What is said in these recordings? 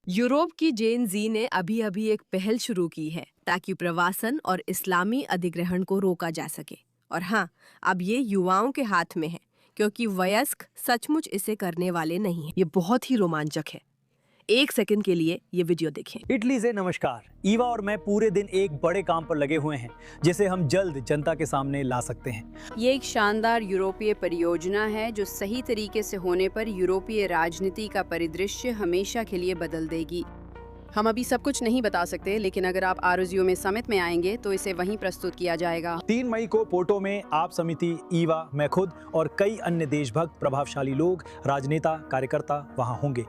Europe की जेन जी ने अभी अभी एक पहल शुरू की है ताकि प्रवासन और इस्लामी अधिग्रहण को रोका जा सके। और हाँ, अब ये युवाओं के हाथ में है, क्योंकि वयस्क सचमुच इसे करने वाले नहीं हैं। ये बहुत ही रोमांचक है। एक सेकंड के लिए ये वीडियो देखें। इटली से नमस्कार। ईवा और मैं पूरे दिन एक बड़े काम पर लगे हुए हैं, जिसे हम जल्द जनता के सामने ला सकते हैं। ये एक शानदार यूरोपीय परियोजना है जो सही तरीके से होने पर यूरोपीय राजनीति का परिदृश्य हमेशा के लिए बदल देगी। हम अभी सब कुछ नहीं बता सकते, लेकिन अगर आप आरज़ू में समिट में आएंगे तो इसे वहीं प्रस्तुत किया जाएगा। 3 मई को पोर्टो में आप समिति, ईवा, मैं खुद और कई अन्य देशभक्त, प्रभावशाली लोग, राजनेता, कार्यकर्ता वहां होंगे।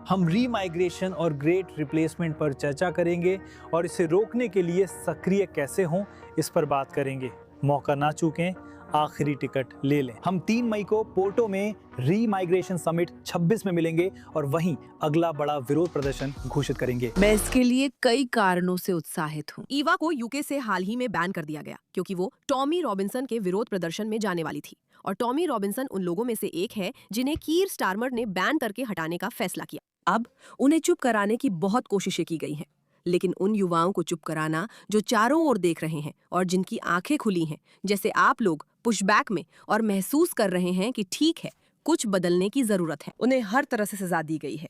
हम रीमाइग्रेशन और ग्रेट रिप्लेसमेंट पर चर्चा करेंगे और इसे रोकने के लिए सक्रिय कैसे हों, इस पर बात करेंगे। मौका ना चूकें, आखिरी टिकट ले लें। हम 3 मई को पोर्टो में रीमाइग्रेशन समिट 26 में मिलेंगे और वहीं अगला बड़ा विरोध प्रदर्शन घोषित करेंगे। मैं इसके लिए कई कारणों से उत्साहित हूँ। ईवा को यूके से हाल ही में बैन कर दिया गया क्योंकि वो टॉमी रॉबिन्सन के विरोध प्रदर्शन में जाने वाली थी, और टॉमी रॉबिन्सन उन लोगों में से एक है जिन्हें कीर स्टारमर ने बैन करके हटाने का फैसला किया। अब उन्हें चुप कराने की बहुत कोशिशें की गई हैं, लेकिन उन युवाओं को चुप कराना जो चारों ओर देख रहे हैं और जिनकी आंखें खुली हैं, जैसे आप लोग, पुशबैक में और महसूस कर रहे हैं कि ठीक है, कुछ बदलने की जरूरत है, उन्हें हर तरह से सजा दी गई है।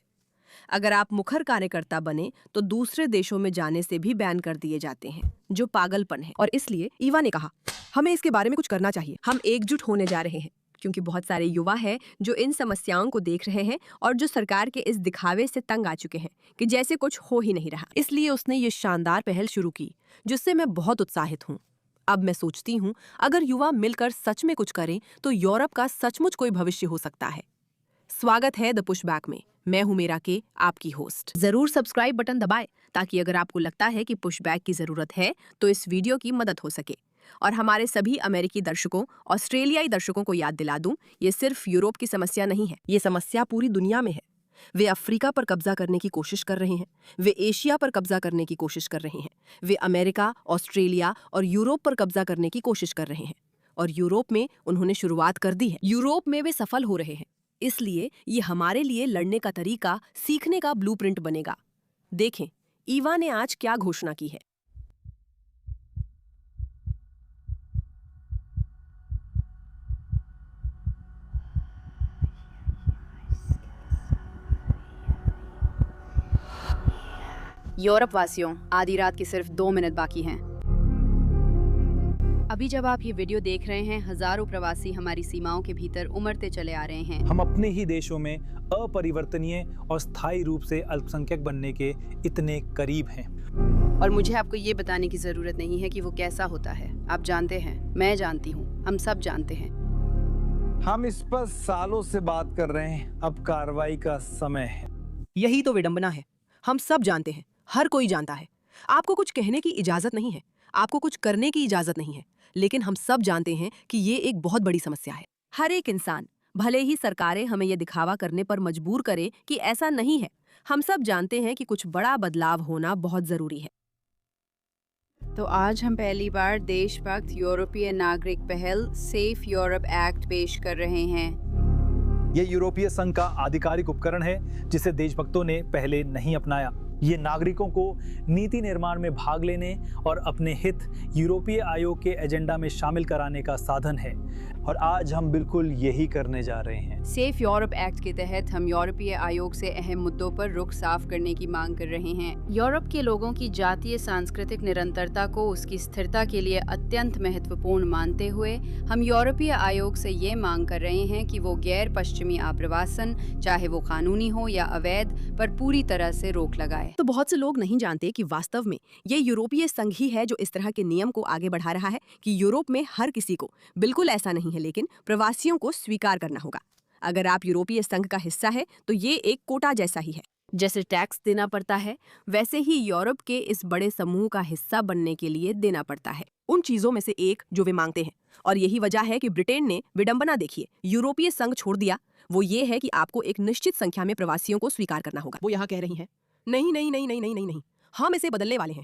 अगर आप मुखर कार्यकर्ता बने तो दूसरे देशों में जाने से भी बैन कर दिए जाते हैं, जो पागलपन है। और इसलिए ईवा ने कहा, हमें इसके बारे में कुछ करना चाहिए। हम एकजुट होने जा रहे हैं क्योंकि बहुत सारे युवा हैं जो इन समस्याओं को देख रहे हैं और जो सरकार के इस दिखावे से तंग आ चुके हैं कि जैसे कुछ हो ही नहीं रहा। इसलिए उसने ये शानदार पहल शुरू की, जिससे मैं बहुत उत्साहित हूँ। अब मैं सोचती हूँ, अगर युवा मिलकर सच में कुछ करें तो यूरोप का सचमुच कोई भविष्य हो सकता है। स्वागत है द पुशबैक में। मैं हूँ मेरा के, आपकी होस्ट। जरूर सब्सक्राइब बटन दबाएं ताकि अगर आपको लगता है कि पुशबैक की जरूरत है तो इस वीडियो की मदद हो सके। और हमारे सभी अमेरिकी दर्शकों, ऑस्ट्रेलियाई दर्शकों को याद दिला दूं, ये सिर्फ यूरोप की समस्या नहीं है, ये समस्या पूरी दुनिया में है। वे अफ्रीका पर कब्जा करने की कोशिश कर रहे हैं, वे एशिया पर कब्जा करने की कोशिश कर रहे हैं, वे अमेरिका, ऑस्ट्रेलिया और यूरोप पर कब्जा करने की कोशिश कर रहे हैं। और यूरोप में उन्होंने शुरुआत कर दी है। यूरोप में वे सफल हो रहे हैं, इसलिए ये हमारे लिए लड़ने का तरीका सीखने का ब्लूप्रिंट बनेगा। देखें, ईवा ने आज क्या घोषणा की है। यूरोप वासियों, आधी रात के सिर्फ 2 मिनट बाकी हैं। अभी जब आप ये वीडियो देख रहे हैं, हजारों प्रवासी हमारी सीमाओं के भीतर उमड़ते चले आ रहे हैं। हम अपने ही देशों में अपरिवर्तनीय और स्थायी रूप से अल्पसंख्यक बनने के इतने करीब हैं। और मुझे आपको ये बताने की जरूरत नहीं है कि वो कैसा होता है। आप जानते हैं, मैं जानती हूँ, हम सब जानते हैं। हम इस पर सालों से बात कर रहे हैं, अब कार्रवाई का समय है। यही तो विडंबना है। हम सब जानते हैं, हर कोई जानता है। आपको कुछ कहने की इजाजत नहीं है, आपको कुछ करने की इजाजत नहीं है, लेकिन हम सब जानते हैं कि ये एक बहुत बड़ी समस्या है। हर एक इंसान, भले ही सरकारें हमें यह दिखावा करने पर मजबूर करे कि ऐसा नहीं है, हम सब जानते हैं कि कुछ बड़ा बदलाव होना बहुत जरूरी है। तो आज हम पहली बार देशभक्त यूरोपीय नागरिक पहल सेफ यूरोप एक्ट पेश कर रहे हैं। ये यूरोपीय संघ का आधिकारिक उपकरण है जिसे देशभक्तों ने पहले नहीं अपनाया। ये नागरिकों को नीति निर्माण में भाग लेने और अपने हित यूरोपीय आयोग के एजेंडा में शामिल कराने का साधन है, और आज हम बिल्कुल यही करने जा रहे हैं। सेफ यूरोप एक्ट के तहत हम यूरोपीय आयोग से अहम मुद्दों पर रुख साफ करने की मांग कर रहे हैं। यूरोप के लोगों की जातीय सांस्कृतिक निरंतरता को उसकी स्थिरता के लिए अत्यंत महत्वपूर्ण मानते हुए हम यूरोपीय आयोग से ये मांग कर रहे हैं कि वो गैर पश्चिमी आप्रवासन, चाहे वो कानूनी हो या अवैध, पर पूरी तरह से रोक लगाए। तो बहुत से लोग नहीं जानते कि वास्तव में ये यूरोपीय संघ ही है जो इस तरह के नियम को आगे बढ़ा रहा है कि यूरोप में हर किसी को, बिल्कुल ऐसा नहीं है, लेकिन प्रवासियों को स्वीकार करना होगा। अगर आप यूरोपीय संघ का हिस्सा है तो ये एक कोटा जैसा ही है। जैसे टैक्स देना पड़ता है, वैसे ही यूरोप के इस बड़े समूह का हिस्सा बनने के लिए देना पड़ता है उन चीजों में से एक जो वे मांगते हैं। और यही वजह है कि ब्रिटेन ने विडंबना देखिए, यूरोपीय संघ छोड़ दिया। वो ये है कि आपको एक निश्चित संख्या में प्रवासियों को स्वीकार करना होगा। वो यहाँ कह रही हैं, नहीं नहीं नहीं नहीं नहीं नहीं नहीं, हम इसे बदलने वाले हैं।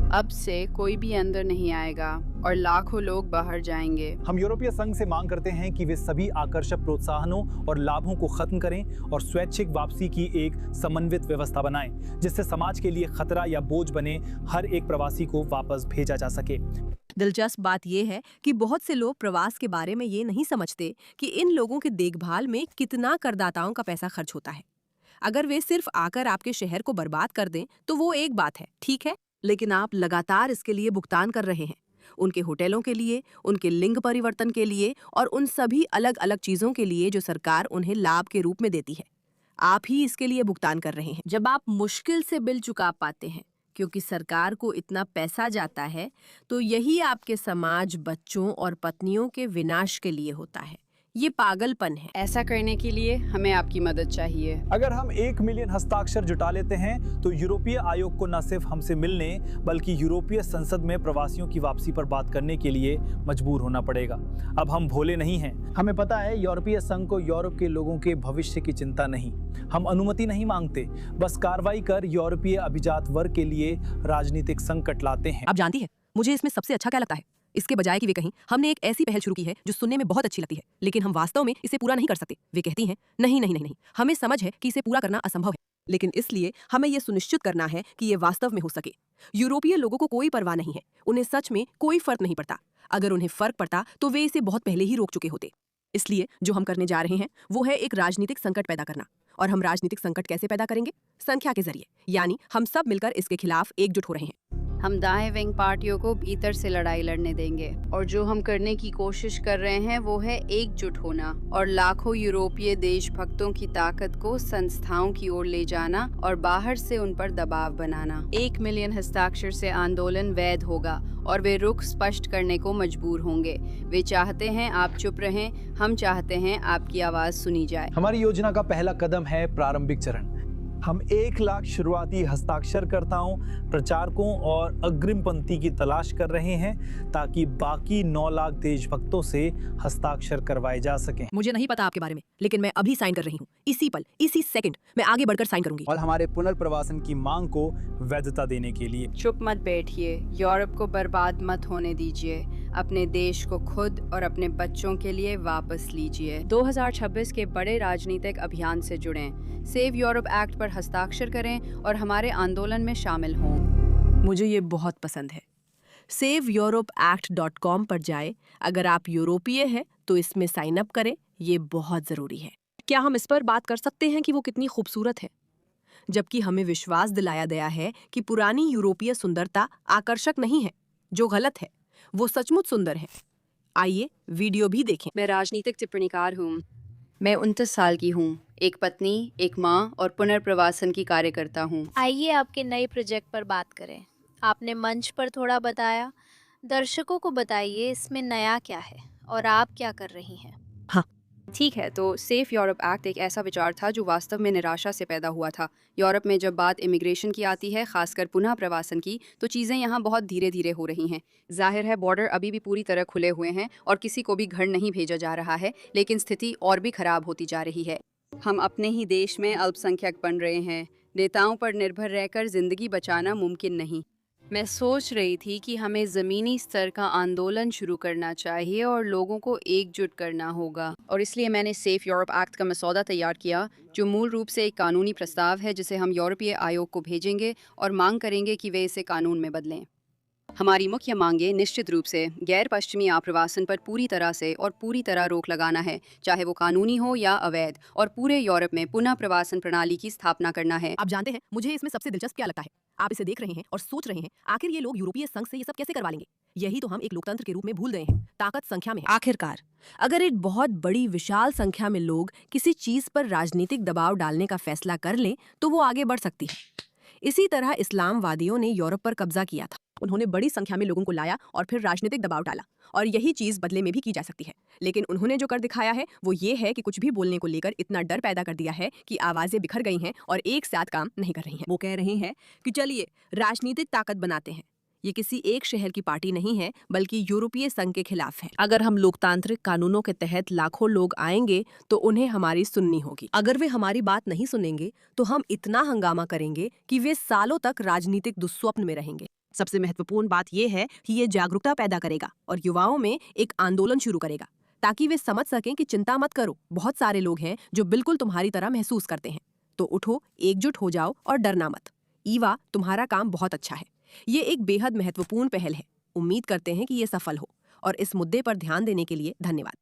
अब से कोई भी अंदर नहीं आएगा और लाखों लोग बाहर जाएंगे। हम यूरोपीय संघ से मांग करते हैं कि वे सभी आकर्षक प्रोत्साहनों और लाभों को खत्म करें और स्वैच्छिक वापसी की एक समन्वित व्यवस्था बनाएं, जिससे समाज के लिए खतरा या बोझ बने हर एक प्रवासी को वापस भेजा जा सके। दिलचस्प बात यह है कि बहुत से लोग प्रवास के बारे में ये नहीं समझते कि इन लोगों की देखभाल में कितना करदाताओं का पैसा खर्च होता है। अगर वे सिर्फ आकर आपके शहर को बर्बाद कर दें तो वो एक बात है, ठीक है, लेकिन आप लगातार इसके लिए भुगतान कर रहे हैं, उनके होटलों के लिए, उनके लिंग परिवर्तन के लिए और उन सभी अलग अलग चीजों के लिए जो सरकार उन्हें लाभ के रूप में देती है। आप ही इसके लिए भुगतान कर रहे हैं। जब आप मुश्किल से बिल चुका पाते हैं क्योंकि सरकार को इतना पैसा जाता है, तो यही आपके समाज, बच्चों और पत्नियों के विनाश के लिए होता है। ये पागलपन है। ऐसा करने के लिए हमें आपकी मदद चाहिए। अगर हम 1 मिलियन हस्ताक्षर जुटा लेते हैं तो यूरोपीय आयोग को न सिर्फ हमसे मिलने बल्कि यूरोपीय संसद में प्रवासियों की वापसी पर बात करने के लिए मजबूर होना पड़ेगा। अब हम भोले नहीं हैं। हमें पता है यूरोपीय संघ को यूरोप के लोगों के भविष्य की चिंता नहीं। हम अनुमति नहीं मांगते, बस कार्रवाई कर यूरोपीय अभिजात वर्ग के लिए राजनीतिक संकट लाते हैं। आप जानती है मुझे इसमें सबसे अच्छा क्या लगता है? इसके बजाय कि वे कहें हमने एक ऐसी पहल शुरू की है जो सुनने में बहुत अच्छी लगती है लेकिन हम वास्तव में इसे पूरा नहीं कर सकते, वे कहती हैं नहीं नहीं नहीं नहीं, हमें समझ है कि इसे पूरा करना असंभव है, लेकिन इसलिए हमें यह सुनिश्चित करना है कि ये वास्तव में हो सके। यूरोपीय लोगों को कोई परवाह नहीं है, उन्हें सच में कोई फर्क नहीं पड़ता। अगर उन्हें फर्क पड़ता तो वे इसे बहुत पहले ही रोक चुके होते। इसलिए जो हम करने जा रहे हैं वो है एक राजनीतिक संकट पैदा करना। और हम राजनीतिक संकट कैसे पैदा करेंगे? संख्या के जरिए, यानी हम सब मिलकर इसके खिलाफ एकजुट हो रहे हैं। हम दाएं विंग पार्टियों को भीतर से लड़ाई लड़ने देंगे और जो हम करने की कोशिश कर रहे हैं वो है एकजुट होना और लाखों यूरोपीय देशभक्तों की ताकत को संस्थाओं की ओर ले जाना और बाहर से उन पर दबाव बनाना। 1 मिलियन हस्ताक्षर से आंदोलन वैध होगा और वे रुख स्पष्ट करने को मजबूर होंगे। वे चाहते हैं आप चुप रहें, हम चाहते हैं आपकी आवाज सुनी जाए। हमारी योजना का पहला कदम है प्रारंभिक चरण। हम 1 लाख शुरुआती हस्ताक्षरकर्ताओं, प्रचारकों और अग्रिम पंक्ति की तलाश कर रहे हैं ताकि बाकी 9 लाख देशभक्तों से हस्ताक्षर करवाए जा सकें। मुझे नहीं पता आपके बारे में, लेकिन मैं अभी साइन कर रही हूँ। इसी पल, इसी सेकंड मैं आगे बढ़कर साइन करूंगी। और हमारे पुनर्प्रवासन की मांग को वैधता देने के लिए। चुप मत बैठिए, यूरोप को बर्बाद मत होने दीजिए। अपने देश को खुद और अपने बच्चों के लिए वापस लीजिए। 2026 के बड़े राजनीतिक अभियान से जुड़ें, सेव यूरोप एक्ट पर हस्ताक्षर करें और हमारे आंदोलन में शामिल हों। मुझे ये बहुत पसंद है। saveeuropeact.com पर जाए। अगर आप यूरोपीय हैं तो इसमें साइन अप करें, ये बहुत जरूरी है। क्या हम इस पर बात कर सकते हैं कि वो कितनी खूबसूरत है? जबकि हमें विश्वास दिलाया गया है कि पुरानी यूरोपीय सुंदरता आकर्षक नहीं है, जो गलत है। वो सचमुच सुंदर है। आइए वीडियो भी देखें। मैं राजनीतिक टिप्पणीकार हूँ। मैं 29 साल की हूँ, एक पत्नी, एक माँ और पुनर्प्रवासन की कार्यकर्ता हूँ। आइए आपके नए प्रोजेक्ट पर बात करें। आपने मंच पर थोड़ा बताया, दर्शकों को बताइए इसमें नया क्या है और आप क्या कर रही हैं। ठीक है, तो सेफ यूरोप एक्ट एक ऐसा विचार था जो वास्तव में निराशा से पैदा हुआ था। यूरोप में जब बात इमिग्रेशन की आती है, खासकर पुनः प्रवासन की, तो चीज़ें यहाँ बहुत धीरे धीरे हो रही हैं। जाहिर है बॉर्डर अभी भी पूरी तरह खुले हुए हैं और किसी को भी घर नहीं भेजा जा रहा है, लेकिन स्थिति और भी खराब होती जा रही है। हम अपने ही देश में अल्पसंख्यक बन रहे हैं। नेताओं पर निर्भर रहकर जिंदगी बचाना मुमकिन नहीं। मैं सोच रही थी कि हमें ज़मीनी स्तर का आंदोलन शुरू करना चाहिए और लोगों को एकजुट करना होगा, और इसलिए मैंने सेफ यूरोप एक्ट का मसौदा तैयार किया, जो मूल रूप से एक कानूनी प्रस्ताव है जिसे हम यूरोपीय आयोग को भेजेंगे और मांग करेंगे कि वे इसे कानून में बदलें। हमारी मुख्य मांगें निश्चित रूप से गैर पश्चिमी आप्रवासन पर पूरी तरह से और पूरी तरह रोक लगाना है, चाहे वो कानूनी हो या अवैध, और पूरे यूरोप में पुनः प्रवासन प्रणाली की स्थापना करना है। आप जानते हैं मुझे इसमें सबसे दिलचस्प क्या लगता है? आप इसे देख रहे हैं और सोच रहे हैं आखिर ये लोग यूरोपीय संघ से ये सब कैसे करवा लेंगे? यही तो हम एक लोकतंत्र के रूप में भूल गए हैं। ताकत संख्या में है। आखिरकार अगर एक बहुत बड़ी विशाल संख्या में लोग किसी चीज पर राजनीतिक दबाव डालने का फैसला कर लें तो वो आगे बढ़ सकती है। इसी तरह इस्लामवादियों ने यूरोप पर कब्जा किया था। उन्होंने बड़ी संख्या में लोगों को लाया और फिर राजनीतिक दबाव डाला, और यही चीज बदले में भी की जा सकती है। लेकिन उन्होंने जो कर दिखाया है वो ये है कि कुछ भी बोलने को लेकर इतना डर पैदा कर दिया है कि आवाजें बिखर गई हैं और एक साथ काम नहीं कर रही हैं। वो कह रहे हैं कि चलिए राजनीतिक ताकत बनाते हैं। ये किसी एक शहर की पार्टी नहीं है, बल्कि यूरोपीय संघ के खिलाफ है। अगर हम लोकतांत्रिक कानूनों के तहत लाखों लोग आएंगे तो उन्हें हमारी सुननी होगी। अगर वे हमारी बात नहीं सुनेंगे तो हम इतना हंगामा करेंगे कि वे सालों तक राजनीतिक दुस्वप्न में रहेंगे। सबसे महत्वपूर्ण बात यह है कि ये जागरूकता पैदा करेगा और युवाओं में एक आंदोलन शुरू करेगा ताकि वे समझ सकें कि चिंता मत करो, बहुत सारे लोग हैं जो बिल्कुल तुम्हारी तरह महसूस करते हैं। तो उठो, एकजुट हो जाओ और डरना मत। ईवा, तुम्हारा काम बहुत अच्छा है। ये एक बेहद महत्वपूर्ण पहल है। उम्मीद करते हैं कि ये सफल हो और इस मुद्दे पर ध्यान देने के लिए धन्यवाद।